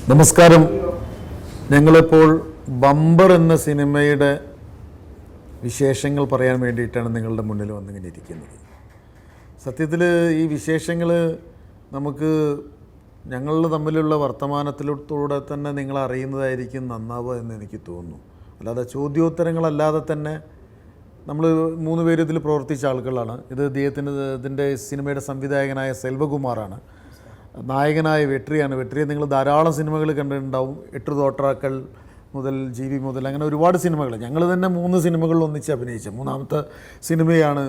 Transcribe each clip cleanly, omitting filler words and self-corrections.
നമസ്കാരം. ഞങ്ങളിപ്പോൾ ബമ്പർ എന്ന സിനിമയുടെ വിശേഷങ്ങൾ പറയാൻ വേണ്ടിയിട്ടാണ് നിങ്ങളുടെ മുന്നിൽ വന്നിങ്ങനെ ഇരിക്കുന്നത്. സത്യത്തിൽ ഈ വിശേഷങ്ങൾ നമുക്ക് ഞങ്ങൾ തമ്മിലുള്ള വർത്തമാനത്തിലൂടെ തന്നെ നിങ്ങൾ അറിയുന്നതായിരിക്കും നന്നാവുക എന്ന് എനിക്ക് തോന്നുന്നു. അല്ലാതെ ചോദ്യോത്തരങ്ങളല്ലാതെ തന്നെ നമ്മൾ 3 പേര് ഇതിൽ പ്രവർത്തിച്ച ആളുകളാണ്. ഇതിൻ്റെ സിനിമയുടെ സംവിധായകനായ സെൽവകുമാറാണ്, നായകനായ വെട്രിയാണ്. വെട്രിയെ നിങ്ങൾ ധാരാളം സിനിമകൾ കണ്ടിട്ടുണ്ടാവും. 8 തോട്ടാക്കൾ മുതൽ ജീവി മുതൽ അങ്ങനെ ഒരുപാട് സിനിമകൾ. ഞങ്ങൾ തന്നെ 3 സിനിമകളിൽ ഒന്നിച്ച് അഭിനയിച്ച 3ാമത്തെ സിനിമയാണ്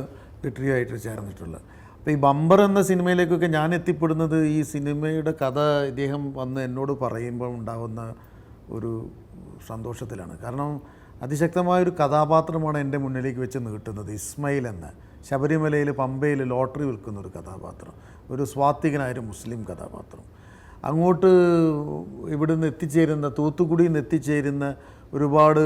വെട്രിയായിട്ട് ചേർന്നിട്ടുള്ളത്. അപ്പോൾ ഈ ബമ്പർ എന്ന സിനിമയിലേക്കൊക്കെ ഞാൻ എത്തിപ്പെടുന്നത് ഈ സിനിമയുടെ കഥ ഇദ്ദേഹം വന്ന് എന്നോട് പറയുമ്പോൾ ഉണ്ടാകുന്ന ഒരു സന്തോഷത്തിലാണ്. കാരണം അതിശക്തമായൊരു കഥാപാത്രമാണ് എൻ്റെ മുന്നിലേക്ക് വെച്ച് നീട്ടുന്നത്. ഇസ്മയിൽ എന്ന ശബരിമലയിൽ പമ്പയിൽ ലോട്ടറി വിൽക്കുന്ന ഒരു കഥാപാത്രം, ഒരു സ്വാത്വികനായൊരു മുസ്ലിം കഥാപാത്രം. അങ്ങോട്ട് ഇവിടുന്ന് എത്തിച്ചേരുന്ന, തൂത്തുക്കുടിയിൽ നിന്ന് എത്തിച്ചേരുന്ന ഒരുപാട്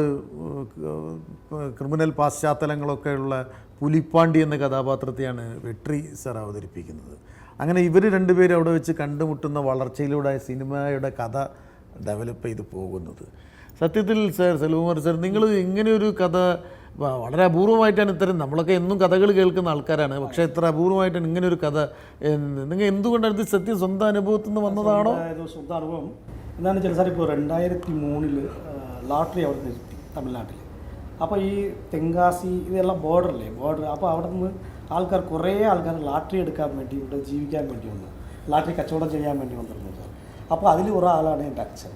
ക്രിമിനൽ പാശ്ചാത്തലങ്ങളൊക്കെയുള്ള പുലിപ്പാണ്ടി എന്ന കഥാപാത്രത്തെയാണ് വെട്രി സർ അവതരിപ്പിക്കുന്നത്. അങ്ങനെ ഇവർ രണ്ടുപേരും അവിടെ വെച്ച് കണ്ടുമുട്ടുന്ന വളർച്ചയിലൂടെ സിനിമയുടെ കഥ ഡെവലപ്പ് ചെയ്ത് പോകുന്നത്. സത്യത്തിൽ സെൽവകുമാർ സർ, നിങ്ങൾ ഇങ്ങനെയൊരു കഥ വളരെ അപൂർവമായിട്ടാണ് ഇത്തരം, നമ്മളൊക്കെ എന്നും കഥകൾ കേൾക്കുന്ന ആൾക്കാരാണ്, പക്ഷേ ഇത്ര അപൂർവമായിട്ടാണ് ഇങ്ങനെയൊരു കഥ. നിങ്ങൾ എന്തുകൊണ്ടാണ് ഇത് സത്യം സ്വന്തം അനുഭവത്തിൽ നിന്ന് വന്നതാണോ? സ്വന്തം അനുഭവം എന്താണെന്ന് വെച്ചാൽ സാർ, ഇപ്പോൾ 2003 ലോട്ടറി അവിടെ നിർത്തി തമിഴ്നാട്ടിൽ. അപ്പോൾ ഈ തെങ്കാസി ഇതെല്ലാം ബോർഡർ. അപ്പോൾ അവിടെ നിന്ന് കുറേ ആൾക്കാർ ലോട്ടറി എടുക്കാൻ വേണ്ടി, ഇവിടെ ജീവിക്കാൻ വേണ്ടി വന്നു, ലോട്ടറി കച്ചവടം ചെയ്യാൻ വേണ്ടി വന്നിരുന്നു സാർ. അപ്പോൾ അതിൽ ഒരാളാണ് എൻ്റെ അച്ഛൻ.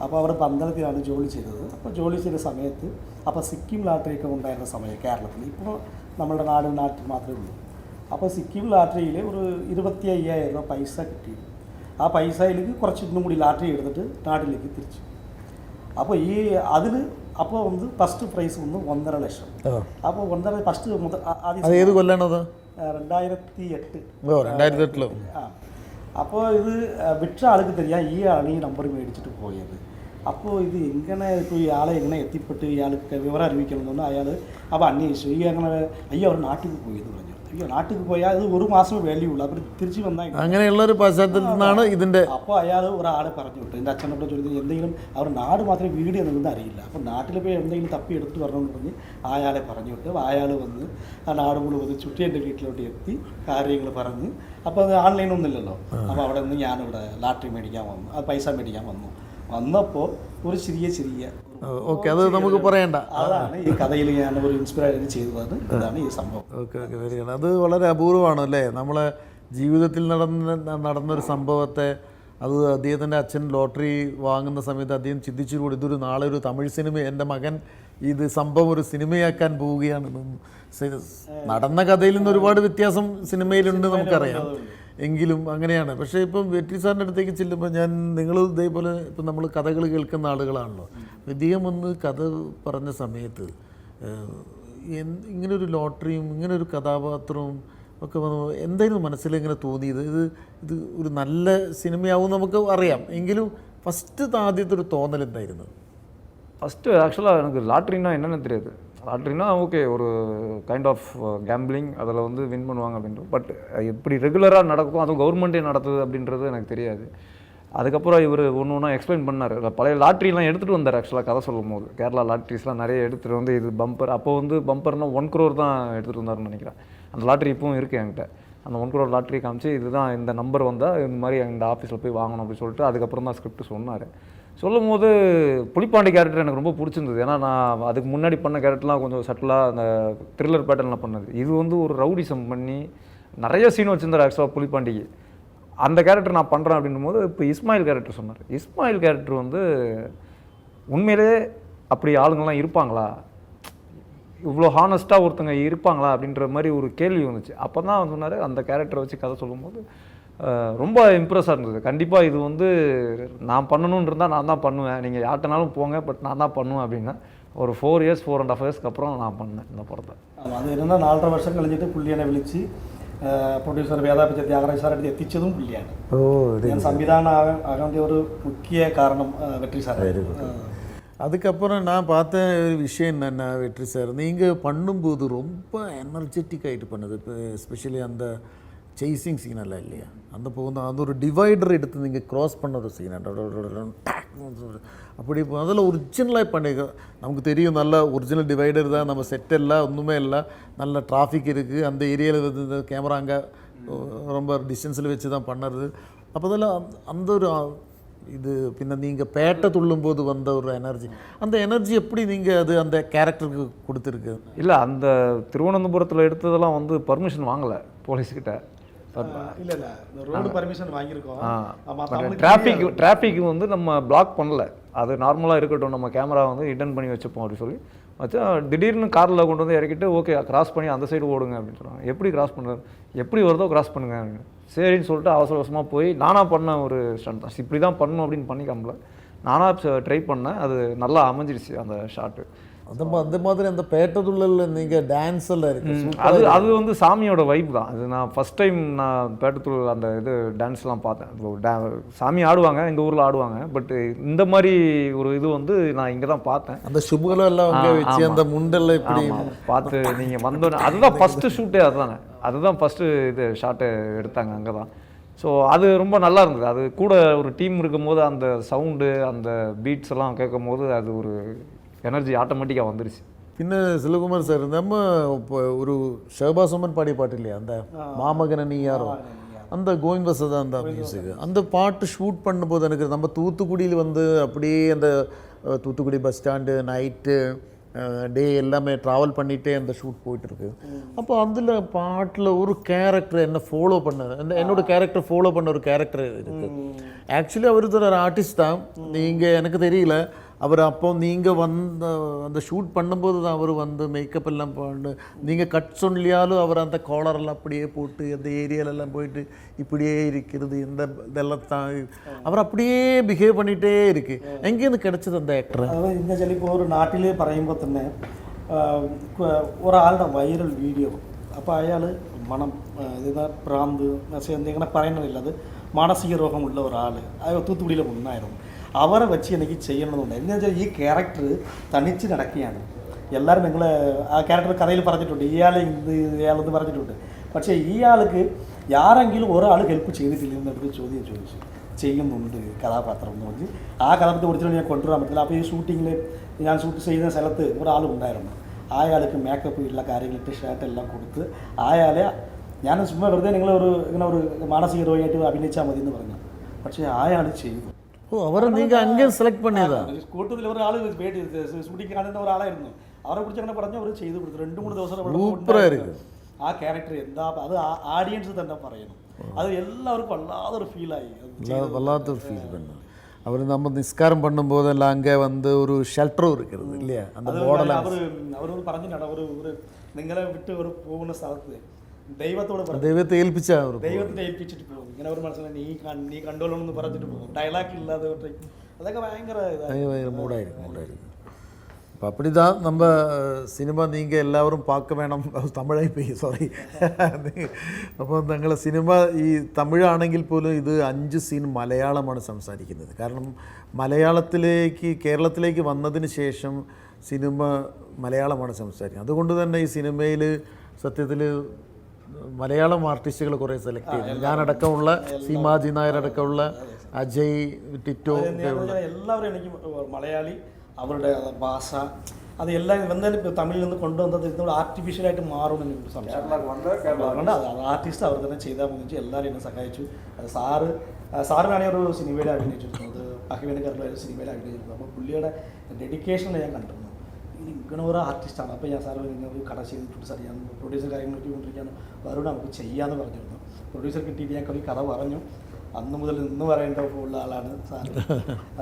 അപ്പോൾ അവിടെ പന്തളത്തിലാണ് ജോലി ചെയ്തത്. അപ്പോൾ ജോലി ചെയ്ത സമയത്ത് അപ്പോൾ സിക്കിം ലോട്ടറിയൊക്കെ ഉണ്ടായിരുന്ന സമയം കേരളത്തിൽ, ഇപ്പോൾ നമ്മുടെ നാട്ടിൽ മാത്രമേ ഉള്ളൂ. അപ്പോൾ സിക്കിം ലോട്ടറിയിൽ ഒരു 25,000 രൂപ പൈസ കിട്ടി. ആ പൈസയിലേക്ക് കുറച്ച് ഇന്നും കൂടി ലോട്ടറി എടുത്തിട്ട് നാട്ടിലേക്ക് തിരിച്ചു. അപ്പോൾ അപ്പോൾ ഫസ്റ്റ് പ്രൈസ് 1.5 ലക്ഷം. അപ്പോൾ 1.5 ഫസ്റ്റ് ഏത് കൊല്ലാണത്? 2008. അപ്പോൾ ഇത് വിട്ട ആൾക്ക് தெரிയാം ഈ ആളാണ് ഈ നമ്പർ മേടിച്ചിട്ട് പോയത്. അപ്പോൾ ഇത് എങ്ങനെ ഇപ്പോൾ ഇയാളെ എങ്ങനെ എത്തിപ്പെട്ട് ഇയാൾക്ക് വിവരം അറിയിക്കണമെന്ന് അയാൾ അപ്പോൾ അന്വേഷിച്ചു. ഈ അങ്ങനെ അവർ നാട്ടിൽ പോയി എന്ന് പറഞ്ഞു. നാട്ടിൽ പോയാൽ അത് 1 മാസം വാല്യൂ ഉള്ളൂ. അപ്പോൾ തിരിച്ച് വന്നാൽ അങ്ങനെയുള്ളൊരു പശ്ചാത്തലത്തിൽ നിന്നാണ് ഇതിൻ്റെ. അപ്പോൾ അയാൾ ഒരാളെ പറഞ്ഞു വിട്ടു. എൻ്റെ അച്ഛനോട് ചോദിച്ചത് എന്തെങ്കിലും അവർ നാട് മാത്രമേ വീട് എന്നൊന്നും അറിയില്ല. അപ്പോൾ നാട്ടിൽ പോയി എന്തെങ്കിലും തപ്പി എടുത്ത് വരണമെന്ന് പറഞ്ഞ് അയാളെ പറഞ്ഞു വിട്ടു. അയാൾ വന്ന് ആ നാട് മുഴുവൻ ചുറ്റി എൻ്റെ വീട്ടിലോട്ട് എത്തി കാര്യങ്ങൾ പറഞ്ഞ്. അപ്പോൾ അത് ഓൺലൈൻ ഒന്നുമില്ലല്ലോ. അപ്പോൾ അവിടെ നിന്ന് ഞാനിവിടെ ലോട്ടറി മേടിക്കാൻ വന്നു, അത് പൈസ മേടിക്കാൻ വന്നപ്പോൾ ഒരു ചെറിയ ഓക്കെ, അത് നമുക്ക് പറയണ്ട. അതാണ് ഈ കഥയിൽ ഞാൻ ഒരു ഇൻസ്പയർ ചെയ്തത്. ഇതാണ് ഈ സംഭവം. Okay, very good. അത് വളരെ അപൂർവമാണ് അല്ലേ? നമ്മളെ ജീവിതത്തിൽ നടന്നൊരു സംഭവത്തെ, അത് അദ്ദേഹത്തിൻ്റെ അച്ഛൻ ലോട്ടറി വാങ്ങുന്ന സമയത്ത് അദ്ദേഹം ചിന്തിച്ചുകൂടി ഇതൊരു നാളെ ഒരു തമിഴ് സിനിമ, എൻ്റെ മകൻ ഇത് സംഭവം ഒരു സിനിമയാക്കാൻ പോവുകയാണെന്നും. നടന്ന കഥയിൽ നിന്ന് ഒരുപാട് വ്യത്യാസം സിനിമയിലുണ്ട് നമുക്കറിയാം, എങ്കിലും അങ്ങനെയാണ്. പക്ഷേ ഇപ്പം വെട്രി സാറിൻ്റെ അടുത്തേക്ക് ചെല്ലുമ്പോൾ നിങ്ങൾ ഇതേപോലെ ഇപ്പം നമ്മൾ കഥകൾ കേൾക്കുന്ന ആളുകളാണല്ലോ. ഇദ്ദേഹം ഒന്ന് കഥ പറഞ്ഞ സമയത്ത് ഇങ്ങനൊരു ലോട്ടറിയും ഇങ്ങനൊരു കഥാപാത്രവും ഒക്കെ വന്നു എന്തായിരുന്നു മനസ്സിലിങ്ങനെ തോന്നിയത്? ഇത് ഒരു നല്ല സിനിമയാവും നമുക്ക് അറിയാം, എങ്കിലും ആദ്യത്തെ ഒരു തോന്നൽ എന്തായിരുന്നു? ஃபஸ்ட்டு ஆக்சுவலாக எனக்கு லாட்ரின்னா என்னென்னு தெரியாது. லாட்ரினா ஓகே, ஒரு கைண்ட் ஆஃப் கேம்பிளிங், அதில் வின் பண்ணுவாங்க அப்படின்றது. பட் எப்படி ரெகுலராக நடக்கும், அதுவும் கவர்மெண்ட்டே நடத்துது அப்படின்றது எனக்கு தெரியாது. அதுக்கப்புறம் இவர் ஒன்று எக்ஸ்பிளைன் பண்ணார். பழைய லாட்ரிலாம் எடுத்துகிட்டு வந்தார். ஆக்சுவலாக கதை சொல்லும் போது கேரளா லாட்ரிஸ்லாம் நிறைய எடுத்துகிட்டு இது பம்பர், அப்போ பம்பர்னால் 1 crore தான் எடுத்துகிட்டு வந்தார்னு நினைக்கிறேன். அந்த லாட்ரி இப்பவும் இருக்குது என்கிட்ட. அந்த 1 crore லாட்ரி காமிச்சு இதுதான் இந்த நம்பர் வந்தால் இந்த மாதிரி இந்த ஆஃபீஸில் போய் வாங்கணும் அப்படின்னு சொல்லிட்டு அதுக்கப்புறம் தான் ஸ்கிரிப்ட் சொன்னார். சொல்லும் போது புலிப்பாண்டி கேரக்டர் எனக்கு ரொம்ப பிடிச்சிருந்தது. ஏன்னா நான் அதுக்கு முன்னாடி பண்ண கேரக்டர்லாம் கொஞ்சம் சட்டிலாக அந்த த்ரில்லர் பேட்டர்னில் பண்ணது. இது ஒரு ரவுடிசம் பண்ணி நிறைய சீன் வச்சுருந்தார் ஆக்சுவலாக புலிப்பாண்டிக்கு. அந்த கேரக்டர் நான் பண்ணுறேன் அப்படின்னும் போது இப்போ இஸ்மாயில் கேரக்டர் சொன்னார். இஸ்மாயில் கேரக்டர் உண்மையிலே அப்படி ஆளுங்கள்லாம் இருப்பாங்களா, இவ்வளோ ஹானஸ்ட்டாக ஒருத்தங்க இருப்பாங்களா அப்படின்ற மாதிரி ஒரு கேள்வி வந்துச்சு. அப்போ தான் சொன்னார் அந்த கேரக்டரை வச்சு கதை சொல்லும்போது ரொம்ப இம்ப்ரெஸ்ஸாக இருந்தது. கண்டிப்பாக இது நான் பண்ணணுன்னு இருந்தால் நான் தான் பண்ணுவேன், நீங்கள் யார்ட்டனாலும் போங்க, பட் நான் தான் பண்ணுவேன் அப்படின்னா ஒரு 4 years 4.5 yearsக்கு அப்புறம் நான் பண்ணேன் இந்த படத்தை. அது என்னென்னா 4.5 വർഷം കഴിഞ്ഞിട്ട് പുള്ളിയെ വിളിച്ച് പ്രൊഡ്യൂസർ വേദാപിച്ച ത്യാഗരാജ് സാർ അടുത്ത് എത്തിച്ചതും പുള്ളിയാണ്. ഞാൻ സംവിധാനം ആകേണ്ട ഒരു മുഖ്യ കാരണം വെട്രി സാർ. அதுக்கப்புறம் நான் பார்த்த ஒரு விஷயம் என்னென்னா, வெற்றி சார் நீங்கள் பண்ணும்போது ரொம்ப எனர்ஜெட்டிக் ஆகிட்டு பண்ணது. இப்போ எஸ்பெஷலி அந்த சேசிங் சீனெல்லாம் இல்லையா, அந்த போகும்போது அது ஒரு டிவைடர் எடுத்து நீங்கள் க்ராஸ் பண்ண ஒரு சீன் அப்படி அதில் ஒரிஜினலாக பண்ணிக்க நமக்கு தெரியும். நல்ல ஒரிஜினல் டிவைடர் தான், நம்ம செட் இல்லை, ஒன்றுமே இல்லை, நல்ல டிராஃபிக் இருக்குது, அந்த ஏரியாவில் வந்து இந்த கேமரா அங்கே ரொம்ப டிஸ்டன்ஸில் வச்சு தான் பண்ணுறது. அப்போ அதெல்லாம் அந்த ஒரு இது பின்ன நீங்கள் பேட்டை துள்ளும்போது வந்த ஒரு எனர்ஜி, அந்த எனர்ஜி எப்படி நீங்கள் அது அந்த கேரக்டருக்கு கொடுத்துருக்கு? இல்லை, அந்த திருவனந்தபுரத்தில் எடுத்ததெல்லாம் வந்து பர்மிஷன் வாங்கலை போலீஸ்கிட்ட. இல்லை இல்லை, ரோடு பர்மிஷன் வாங்கியிருக்கோம். டிராஃபிக் வந்து நம்ம பிளாக் பண்ணல, அது நார்மலாக இருக்கட்டும், நம்ம கேமரா வந்து ஹிடன் பண்ணி வச்சுப்போம் அப்படின்னு சொல்லி வச்சா, திடீர்னு காரில் கொண்டு வந்து இறக்கிட்டு ஓகே கிராஸ் பண்ணி அந்த சைடு ஓடுங்க அப்படின்னு சொல்லுவாங்க. எப்படி கிராஸ் பண்ணுறது, எப்படி வருதோ கிராஸ் பண்ணுங்க அப்படின்னு சரின்னு சொல்லிட்டு அவசர அவசரமாக போய் நானாக பண்ண ஒரு ஸ்டண்ட் தான். இப்படி தான் பண்ணணும் அப்படின்னு பண்ணிக்காமல நானாக ட்ரை பண்ணேன், அது நல்லா அமைஞ்சிருச்சு அந்த ஷாட்டு. அந்த மாதிரி அந்த பேட்டத்துள்ளல் நீங்கள் டான்ஸ் எல்லாம் இருக்குது, அது வந்து சாமியோட வைப் தான். அது நான் ஃபஸ்ட் டைம் நான் பேட்டத்துள் அந்த இது டான்ஸ்லாம் பார்த்தேன். சாமி ஆடுவாங்க, எங்கள் ஊரில் ஆடுவாங்க, பட் இந்த மாதிரி ஒரு இது வந்து நான் இங்கே தான் பார்த்தேன். அந்த சுபுகளை எல்லாம் அங்கே வச்சு அந்த முண்டெல்லாம் இப்படி பார்த்து நீங்கள் வந்தோன்னே அதுதான் ஃபஸ்ட்டு ஷூட்டே, அதுதான் ஃபஸ்ட்டு இது ஷாட்டை எடுத்தாங்க அங்கே தான். ஸோ அது ரொம்ப நல்லா இருந்தது. அது கூட ஒரு டீம் இருக்கும்போது அந்த சவுண்டு அந்த பீட்ஸ் எல்லாம் கேட்கும் போது அது ஒரு எனர்ஜி ஆட்டோமேட்டிக்காக வந்துருச்சு. പിന്നെ സിലകുമാർ സാർ நம்ம இப்போ ஒரு ஷஹபாஸ் பாடிய பாட்டு இல்லையா, அந்த மாமகன நீ யாரோ, அந்த கோவிந்த் வசத அந்த மியூசிக், அந்த பாட்டு ஷூட் பண்ணும்போது எனக்கு நம்ம தூத்துக்குடியில் வந்து அப்படியே அந்த Thoothukudi bus stand night day எல்லாமே ட்ராவல் பண்ணிகிட்டே அந்த ஷூட் போயிட்டுருக்கு. அப்போ அதில் பாட்டில் ஒரு கேரக்டர் என்ன ஃபாலோ பண்ண, என்னோட கேரக்டர் ஃபாலோ பண்ண ஒரு கேரக்டர் இருக்குது. ஆக்சுவலி அவர் ஒரு ஆர்டிஸ்ட் தான், நீங்கள் எனக்கு தெரியல. அவர் அப்போ நீங்கள் வந்த அந்த ஷூட் பண்ணும்போது தான் அவர் வந்து மேக்கப் எல்லாம் பண்ணு, நீங்கள் கட் சொல்லியாலும் அவர் அந்த காலரெல்லாம் அப்படியே போட்டு அந்த ஏரியாலெல்லாம் போயிட்டு இப்படியே இருக்கிறது, இந்த இதெல்லாம் தான் அவர் அப்படியே பிஹேவ் பண்ணிகிட்டே இருக்குது. எங்கேருந்து கிடைச்சது அந்த ആക്ടർ? അതായത് എന്താ വെച്ചാൽ ഇപ്പോൾ ഒരു നാട്ടിൽ പറയുമ്പോൾ തന്നെ ഒരാളുടെ വൈറൽ വീഡിയോ, അപ്പോൾ അയാൾ മണം ഇത് പ്രാന്ത് എന്തെങ്കിലും പറയണമെന്നില്ല, അത് മാനസിക രോഗമുള്ള ഒരാൾ തൂത്തുക്കുടിയിൽ ഒന്നായിരുന്നു. അവരെ വെച്ച് എനിക്ക് ചെയ്യണമെന്നുണ്ട്. എന്ന് വെച്ചാൽ ഈ ക്യാരക്ടർ തനിച്ച് നടക്കുകയാണ്. എല്ലാവരും നിങ്ങൾ ആ ക്യാരക്ടർ കഥയിൽ പറഞ്ഞിട്ടുണ്ട്, ഇയാളെന്ന് പറഞ്ഞിട്ടുണ്ട്. പക്ഷേ ഇയാൾക്ക് ആരെങ്കിലും ഒരാൾ ഹെൽപ്പ് ചെയ്തിട്ടില്ലെന്ന് എടുത്ത് ചോദ്യം ചോദിച്ചു. ചെയ്യുന്നുണ്ട് കഥാപാത്രം എന്ന് പറഞ്ഞ് ആ കഥാപാത്രത്തെ ഒറിജിനൽ ഞാൻ കൊണ്ടുവരാൻ പറ്റില്ല. അപ്പോൾ ഈ ഷൂട്ടിങ്ങിൽ ഞാൻ ഷൂട്ട് ചെയ്യുന്ന സ്ഥലത്ത് ഒരാളുണ്ടായിരുന്നു. അയാൾക്ക് മേക്കപ്പ് ഉള്ള കാര്യങ്ങളിട്ട് ഷർട്ടെല്ലാം കൊടുത്ത് അയാളെ ഞാൻ ചുമ്മാ വെറുതെ നിങ്ങളൊരു ഇങ്ങനെ ഒരു മാനസിക രോഗിയായിട്ട് അഭിനയിച്ചാൽ മതി എന്ന് പറഞ്ഞു. പക്ഷേ അയാൾ ചെയ്തു. ഓ, അവരെ നിങ്ങൾ അങ്ങനെ സെലക്ട് പണിയതാ? കൂട്ടത്തിൽ ഒരാൾ ഷൂട്ടിങ് കാണുന്ന ഒരാളായിരുന്നു. അവരെ കുറിച്ച് അങ്ങനെ പറഞ്ഞു, അവർ ചെയ്തു കൊടുത്തു. 2-3 ദിവസം ആ ക്യാരക്ടർ എന്താ അത് ആഡിയൻസ് തന്നെ പറയുന്നു. അത് എല്ലാവർക്കും വല്ലാതൊരു ഫീലായി, വല്ലാത്തൊരു ഫീൽ തന്നെ. അവർ നമ്മൾ നിസ്കാരം பண்ணும்போதெல்லாம் அங்கே வந்து ஒரு ஷெல்டரும் இருக்கிறது இல்லையா, அந்த മോഡൽ അവരോട് പറഞ്ഞിട്ടാണ് ഒരു നിങ്ങളെ വിട്ട് ഒരു പോകുന്ന സ്ഥലത്ത് ദൈവത്തെ ഏൽപ്പിച്ച ദൈവത്തിനെ ഏൽപ്പിച്ചിട്ട് പോകും. ഇങ്ങനെ ഒരു മനസ്സിലായി നീ കണ്ടോളണം എന്ന് പറഞ്ഞിട്ട് പോകും. ഡയലോഗ് ഇല്ലാതെ അതൊക്കെ ഭയങ്കര മൂടായിരിക്കും. അപ്പോൾ அப்படி தான் நம்ம சினிமா நீங்கள் எல்லாரும் பார்க்க வேണം. തമിഴായി പോയി, സോറി. അപ്പോൾ ഞങ്ങൾ സിനിമ ഈ തമിഴാണെങ്കിൽ പോലും ഇത് 5 സീൻ മലയാളമാണ് സംസാരിക്കുന്നത്. കാരണം കേരളത്തിലേക്ക് വന്നതിന് ശേഷം സിനിമ മലയാളമാണ് സംസാരിക്കുന്നത്. അതുകൊണ്ട് തന്നെ ഈ സിനിമയിൽ സത്യത്തിൽ മലയാളം ആർട്ടിസ്റ്റുകൾ കുറേ സെലക്ട് ചെയ്തു. ഞാനടക്കമുള്ള സീമാജി നായർ അടക്കമുള്ള അജയ് ടിറ്റോ എല്ലാവരും എനിക്ക് മലയാളി അവരുടെ ഭാഷ അതെല്ലാം എന്തായാലും തമിഴിൽ നിന്ന് കൊണ്ടുവന്നത് ഇതുകൊണ്ട് ആർട്ടിഫിഷ്യലായിട്ട് മാറുമെന്ന് എനിക്ക് സംശയം. അത് ആർട്ടിസ്റ്റ് അവർ തന്നെ ചെയ്താൽ മതി. എല്ലാവരും എന്നെ സഹായിച്ചു. അത് സാറിനാണെങ്കിൽ ഒരു സിനിമയിൽ അഭിനയിച്ചിരുന്നത്, അഹിവേനക്കാരുടെ ഒരു സിനിമയിൽ അഭിനയിച്ചിരുന്നത്. അപ്പോൾ പുള്ളിയുടെ ഡെഡിക്കേഷനെ ഞാൻ കണ്ടിരുന്നു. ഇങ്ങനെ ഒരു ആർട്ടിസ്റ്റാണ്. അപ്പോൾ ഞാൻ സാറ് ഒരു കട ചെയ്തിട്ടുണ്ട് സാർ, ഞാൻ പ്രൊഡ്യൂസർ കാര്യങ്ങൾ കിട്ടിക്കൊണ്ടിരിക്കുകയാണ്, അവരോട് നമുക്ക് ചെയ്യാമെന്ന് പറഞ്ഞിരുന്നു. പ്രൊഡ്യൂസർ കിട്ടിയിട്ട് ഞാൻ ഒരു കഥ പറഞ്ഞു. അന്ന് മുതൽ ഇന്ന് പറയേണ്ട ഉള്ള ആളാണ് സാർ.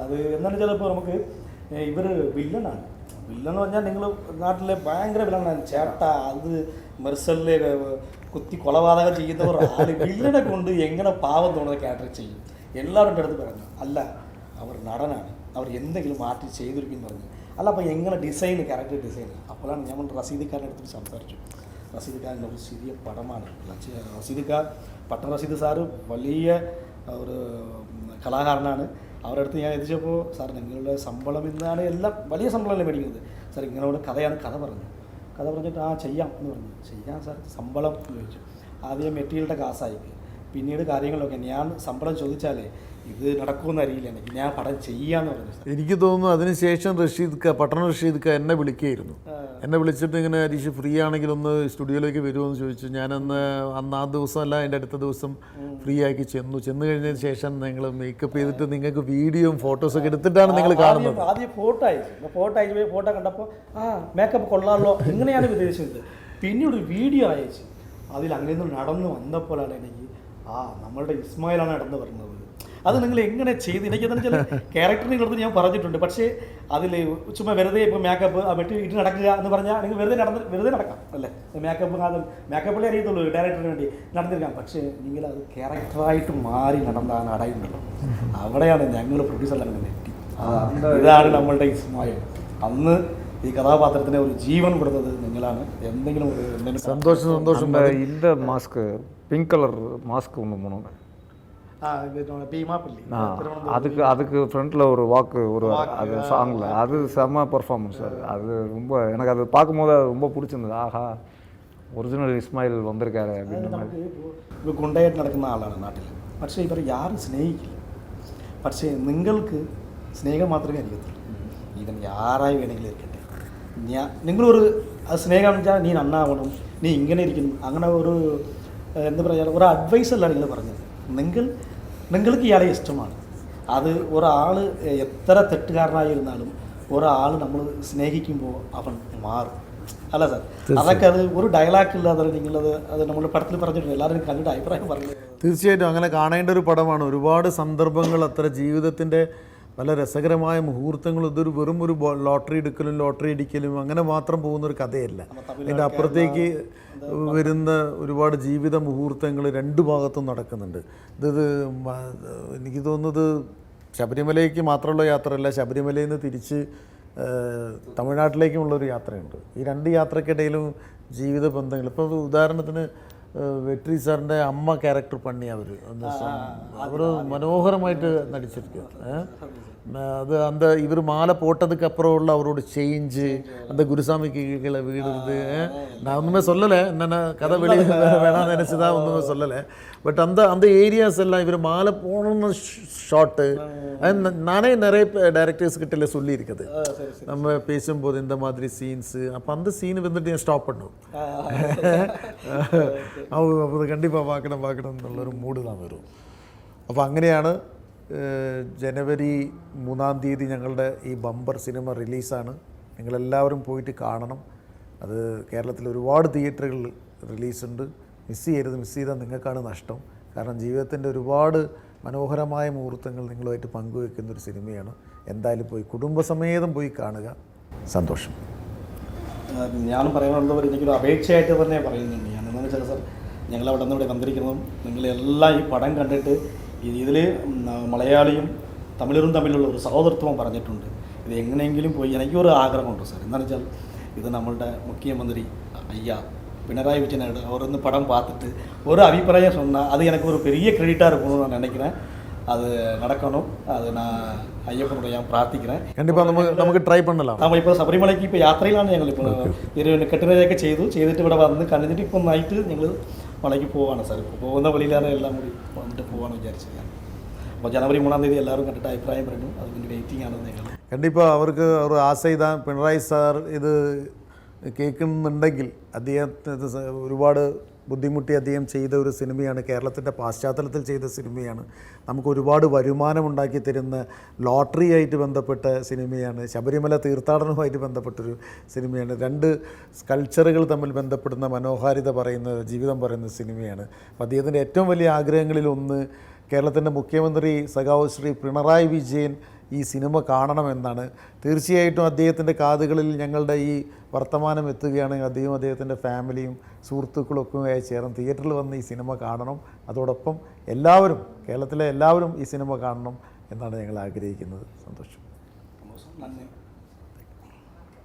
അത് എന്നാലും ചിലപ്പോൾ നമുക്ക് ഇവർ വില്ലനാണ്. വില്ലെന്ന് പറഞ്ഞാൽ നിങ്ങൾ നാട്ടിലെ ഭയങ്കര വില്ലനാണ്. ചേട്ട അത് മെർസലിലെ കുത്തി കൊലപാതകം ചെയ്യുന്ന ഒരു ആൾ വില്ലനെ കൊണ്ട് എങ്ങനെ പാവം തോന്നുന്ന ക്യാരക്ടർ ചെയ്യും. എല്ലാവരുടെ അടുത്ത് പറഞ്ഞു, അല്ല അവർ നടനാണ്, അവർ എന്തെങ്കിലും മാറ്റി ചെയ്തിരിക്കും പറഞ്ഞു. അല്ല അപ്പോൾ എങ്ങനെ ക്യാരക്ടർ ഡിസൈൻ. അപ്പോഴാണ് ഞാൻ റസീദിക്കാരൻ്റെ അടുത്ത് സംസാരിച്ചു. റസീദിക്കാരൻ്റെ ഒരു ചെറിയ പടമാണ് റസീദിക്കാർ. പട്ടൺ റസീദ് സാറ് വലിയ ഒരു കലാകാരനാണ്. അവരുടെ അടുത്ത് ഞാൻ എത്തിച്ചപ്പോൾ, സാർ നിങ്ങളുടെ ശമ്പളം ഇന്നാണ്, എല്ലാം വലിയ ശമ്പളമല്ലേ മേടിക്കുന്നത് സാർ, ഇങ്ങനെ കഥ പറഞ്ഞിട്ട് ചെയ്യാം എന്ന് പറഞ്ഞു. ചെയ്യാം സാർ, ശമ്പളം എന്ന് ചോദിച്ചു. ആദ്യം മെറ്റീരിയലിൻ്റെ കാശായിക്ക്, പിന്നീട് കാര്യങ്ങളൊക്കെ ഞാൻ ശമ്പളം ചോദിച്ചാലേ ഇത് നടക്കുമെന്ന് അറിയില്ല, എനിക്ക് ഞാൻ പടം ചെയ്യാന്ന് പറഞ്ഞു. എനിക്ക് തോന്നുന്നു അതിനുശേഷം പട്ടണ റഷീദ് എന്നെ വിളിക്കുകയായിരുന്നു. എന്നെ വിളിച്ചിട്ട് ഇങ്ങനെ ഹരീഷ് ഫ്രീ ആണെങ്കിൽ ഒന്ന് സ്റ്റുഡിയോയിലേക്ക് വരുമോയെന്ന് ചോദിച്ചു. ഞാനന്ന് ആ ദിവസമല്ല അതിൻ്റെ അടുത്ത ദിവസം ഫ്രീ ആക്കി ചെന്നു കഴിഞ്ഞതിന് ശേഷം നിങ്ങൾ മേക്കപ്പ് ചെയ്തിട്ട് നിങ്ങൾക്ക് വീഡിയോയും ഫോട്ടോസൊക്കെ എടുത്തിട്ടാണ് നിങ്ങൾ കാണുന്നത്. ആദ്യം ഫോട്ടോ അയച്ചു ഫോട്ടോ കണ്ടപ്പോൾ മേക്കപ്പ് കൊള്ളാമല്ലോ ഇങ്ങനെയാണ് വിദേശിച്ചത്. പിന്നീട് ഒരു വീഡിയോ അയച്ചു. അതിൽ അങ്ങനെ നടന്നു വന്നപ്പോഴാണ് എനിക്ക് നമ്മളുടെ ഇസ്മായിലാണ് നടന്നു പറഞ്ഞത്. അത് നിങ്ങൾ എങ്ങനെ ചെയ്ത്, എനിക്കെന്ന് വെച്ചാൽ ക്യാരക്ടറിനെടുത്ത് ഞാൻ പറഞ്ഞിട്ടുണ്ട്. പക്ഷേ അതിൽ ചുമ്മാ വെറുതെ ഇപ്പോൾ മേക്കപ്പ് വെട്ടി ഇട്ട് നടക്കുക എന്ന് പറഞ്ഞാൽ നിങ്ങൾ വെറുതെ നടക്കാം അല്ലേ, മേക്കപ്പിലേ അറിയത്തുള്ളൂ ഡയറക്ടറിന് വേണ്ടി നടന്നിരിക്കാം. പക്ഷേ നിങ്ങൾ അത് ക്യാരക്ടറായിട്ട് മാറി നടന്ന നടയുണ്ടല്ലോ, അവിടെയാണ് ഞങ്ങൾ പ്രൊഡ്യൂസറിൽ അങ്ങനെ നെറ്റി. ഇതാണ് നമ്മളുടെ ഇസ്മായിൽ. അന്ന് ഈ കഥാപാത്രത്തിന് ഒരു ജീവൻ കൊടുത്തത് നിങ്ങളാണ്. എന്തെങ്കിലും സന്തോഷം. இந்த மாஸ்க்கு பிங்க் கலர் மாஸ்க் ஒன்று போனோங்க. அதுக்கு ஃப்ரண்ட்டில் ஒரு வாக்கு அது சாங்கில் அது செம்ம பர்ஃபார்மன்ஸ். அது ரொம்ப எனக்கு அது பார்க்கும்போது அது ரொம்ப பிடிச்சிருந்தது. ஆஹா, ഒറിജിനൽ ഇസ്മായിൽ വന്നിരിക്കാറ് ഇപ്പോൾ ഗുണ്ടയായിട്ട് നടക്കുന്ന ആളാണ് നാട്ടിൽ. പക്ഷേ ഇവർ ആരും സ്നേഹിക്കില്ല. പക്ഷേ നിങ്ങൾക്ക് സ്നേഹം മാത്രമേ അറിയത്തുള്ളൂ. ഇവൻ ആരായി വേണമെങ്കിലും ഇരിക്കട്ടെ, നിങ്ങളൊരു സ്നേഹം വെച്ചാൽ നീ നന്നാവണം, നീ ഇങ്ങനെ ഇരിക്കുന്നു, അങ്ങനെ ഒരു എന്താ പറയുക ഒരു അഡ്വൈസല്ല നിങ്ങൾ പറഞ്ഞത്. നിങ്ങൾക്ക് ഇയാളെ ഇഷ്ടമാണ്. അത് ഒരാൾ എത്ര തെറ്റുകാരനായിരുന്നാലും ഒരാൾ നമ്മൾ സ്നേഹിക്കുമ്പോൾ അവൻ മാറും അല്ല സാർ. അതൊക്കെ അത് ഒരു ഡയലോഗില്ലാതെ അത് നമ്മൾ പടത്തിൽ പറഞ്ഞിട്ടുണ്ട്. എല്ലാവരും കണ്ടിട്ട് അഭിപ്രായം പറഞ്ഞത്. തീർച്ചയായിട്ടും അങ്ങനെ കാണേണ്ട ഒരു പടമാണ്. ഒരുപാട് സന്ദർഭങ്ങൾ, അത്ര ജീവിതത്തിൻ്റെ പല രസകരമായ മുഹൂർത്തങ്ങൾ. ഇതൊരു വെറും ഒരു ലോട്ടറി എടുക്കലും ലോട്ടറി അടിക്കലും അങ്ങനെ മാത്രം പോകുന്നൊരു കഥയല്ല. അതിൻ്റെ അപ്പുറത്തേക്ക് വരുന്ന ഒരുപാട് ജീവിത മുഹൂർത്തങ്ങൾ രണ്ട് ഭാഗത്തും നടക്കുന്നുണ്ട്. ഇത് എനിക്ക് തോന്നുന്നത് ശബരിമലയ്ക്ക് മാത്രമുള്ള യാത്രയല്ല, ശബരിമലയിൽ നിന്ന് തിരിച്ച് തമിഴ്നാട്ടിലേക്കുമുള്ളൊരു യാത്രയുണ്ട്. ഈ രണ്ട് യാത്രക്കിടയിലും ജീവിത ബന്ധങ്ങൾ. ഇപ്പോൾ ഉദാഹരണത്തിന് വെട്രി സാറിൻ്റെ അമ്മ ക്യാരക്ടർ പണി അവർ മനോഹരമായിട്ട് നടിച്ചിരിക്കുക. അത് ഇവർ മാല போட்டதுக்கு அப்புறம் உள்ள அவரோட சேஞ்சு, அந்த குருசாமிக்கு கீழே வீடுறது, நான் ஒன்றுமே சொல்லலை, என்னென்ன கதை வெளியே வேணாம்னு நினச்சி தான் ஒன்றுமே சொல்லலை. பட் அந்த ஏரியாஸ் எல்லாம் இவர் மாலை போகணுன்னு ஷார்ட்டு நானே நிறைய டைரக்டர்ஸ் கிட்ட சொல்லியிருக்குது. நம்ம பேசும்போது இந்த மாதிரி சீன்ஸு, அப்போ அந்த சீன் வந்துட்டு ഞാൻ സ്റ്റോപ്പ് பண்ணும். അപ്പോൾ കണ്ടിപ്പാக பார்க்கணும் എന്നുള്ളൊരു മൂഡ് தான் വരും. അപ്പോൾ അങ്ങനെയാണ് ജനുവരി 3-ാം തീയതി ഞങ്ങളുടെ ഈ ബമ്പർ സിനിമ റിലീസാണ്. നിങ്ങളെല്ലാവരും പോയിട്ട് കാണണം. അത് കേരളത്തിൽ ഒരുപാട് തിയേറ്ററുകളിൽ റിലീസുണ്ട്. മിസ് ചെയ്താൽ നിങ്ങൾക്കാണ് നഷ്ടം. കാരണം ജീവിതത്തിൻ്റെ ഒരുപാട് മനോഹരമായ മുഹൂർത്തങ്ങൾ നിങ്ങളുമായിട്ട് പങ്കുവെക്കുന്നൊരു സിനിമയാണ്. എന്തായാലും പോയി കുടുംബസമേതം പോയി കാണുക. സന്തോഷം. ഞാനും പറയാനുള്ളത് എനിക്കൊരു അപേക്ഷയായിട്ട് തന്നെ പറയുന്നുണ്ട്. ഞാൻ എന്താണെന്ന് വെച്ചാൽ സാർ, ഞങ്ങളവിടെ നിന്ന് ഇവിടെ വന്നിരിക്കുന്നതും നിങ്ങളെല്ലാം ഈ പടം കണ്ടിട്ട് ഇതിൽ മലയാളിയും തമിഴരും ഒരു സഹോദരത്വം പറഞ്ഞിട്ടുണ്ട്. ഇത് എങ്ങനെയെങ്കിലും പോയി എനിക്കൊരു ആഗ്രഹമുണ്ട് സാർ. എന്താണെന്ന് വെച്ചാൽ ഇത് നമ്മളുടെ മുഖ്യമന്ത്രി ஐயா பினராயி விஜயன் அவர் வந்து படம் பார்த்துட்டு ஒரு அபிப்பிராயம் சொன்னால் அது எனக்கு ஒரு பெரிய கிரெடிட்டாக இருக்கணும்னு நான் நினைக்கிறேன். அது நடக்கணும். அது நான் ஐயப்பனுடைய പ്രാർത്ഥിக்கிறேன். കണ്ടിപ്പാ നമുക്ക് ട്രൈ பண்ணலாம். നമ്മൾ ഇപ്പോൾ ശബരിമലയ്ക്ക് ഇപ്പോൾ യാത്രയിലാണ്. ഞങ്ങളിപ്പോൾ കെട്ടുന്നതൊക്കെ ചെയ്തിട്ട് ഇവിടെ വന്ന് കണ്ടിട്ട് ഇപ്പോൾ നൈറ്റ് ഞങ്ങൾ മലയ്ക്ക് പോവാണ് സാർ. ഇപ്പോൾ പോകുന്ന വഴിയിലാണ് എല്ലാം കൂടി വന്നിട്ട് പോകാമെന്ന് വിചാരിച്ചത് ഞാൻ. അപ്പോൾ ജനുവരി 3-ാം തീയതി എല്ലാവരും കണ്ടിട്ട് അഭിപ്രായം പറഞ്ഞു. അതിന് വെയിറ്റിംഗ് ആണ് ഞങ്ങൾ. കണ്ടിപ്പാ അവർക്ക് ഒരു ആശയിതാ പിണറായി സാർ ഇത് കേൾക്കുന്നുണ്ടെങ്കിൽ അദ്ദേഹത്തിന് ഒരുപാട് ബുദ്ധിമുട്ടി അദ്ദേഹം ചെയ്ത ഒരു സിനിമയാണ്. കേരളത്തിൻ്റെ പശ്ചാത്തലത്തിൽ ചെയ്ത സിനിമയാണ്. നമുക്ക് ഒരുപാട് വരുമാനമുണ്ടാക്കി തരുന്ന ലോട്ടറിയായിട്ട് ബന്ധപ്പെട്ട സിനിമയാണ്. ശബരിമല തീർത്ഥാടനവുമായിട്ട് ബന്ധപ്പെട്ടൊരു സിനിമയാണ്. രണ്ട് കൾച്ചറുകൾ തമ്മിൽ ബന്ധപ്പെടുന്ന മനോഹാരിത പറയുന്ന ജീവിതം പറയുന്ന സിനിമയാണ്. അപ്പോൾ അദ്ദേഹത്തിൻ്റെ ഏറ്റവും വലിയ ആഗ്രഹങ്ങളിലൊന്ന് കേരളത്തിൻ്റെ മുഖ്യമന്ത്രി സഖാവ് ശ്രീ പിണറായി വിജയൻ ഈ സിനിമ കാണണമെന്നാണ്. തീർച്ചയായിട്ടും അദ്ദേഹത്തിൻ്റെ കാതുകളിൽ ഞങ്ങളുടെ ഈ വർത്തമാനം എത്തുകയാണെങ്കിൽ അദ്ദേഹത്തിൻ്റെ ഫാമിലിയും സുഹൃത്തുക്കളൊക്കെ ചേർന്ന് തിയേറ്ററിൽ വന്ന് ഈ സിനിമ കാണണം. അതോടൊപ്പം എല്ലാവരും, കേരളത്തിലെ എല്ലാവരും ഈ സിനിമ കാണണം എന്നാണ് ഞങ്ങൾ ആഗ്രഹിക്കുന്നത്. സന്തോഷം. നന്ദി.